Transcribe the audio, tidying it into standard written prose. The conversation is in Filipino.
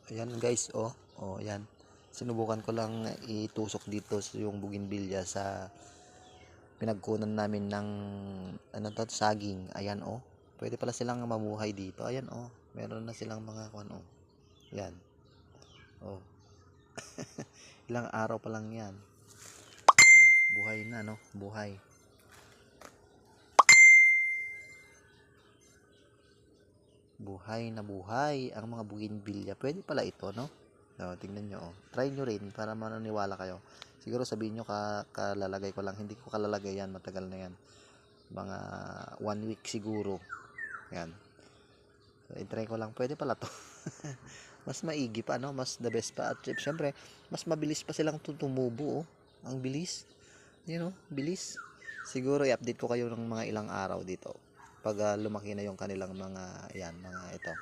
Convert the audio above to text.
Ayan guys, yan. Sinubukan ko lang itusok dito yung bougainvillea sa pinagkunan namin ng saging. Ayan Pwede pala silang mabuhay dito. Ayan meron na silang mga Yan. Oh. Ilang araw pa lang 'yan. Buhay na buhay. Buhay na buhay ang mga bougainvillea. Pwede pala ito, no? Tingnan nyo, Try nyo rin para mananiwala kayo. Siguro sabihin nyo kalalagay ko lang. Hindi ko kalalagay yan. Matagal na yan. Mga 1 week siguro. Yan. So, try ko lang. Pwede pala to. Mas maigi pa, no? Mas the best pa. At syempre, mas mabilis pa silang tumubo, Ang bilis. Bilis. Siguro i-update ko kayo ng mga ilang araw dito. Pag lumaki na yung kanilang mga ito.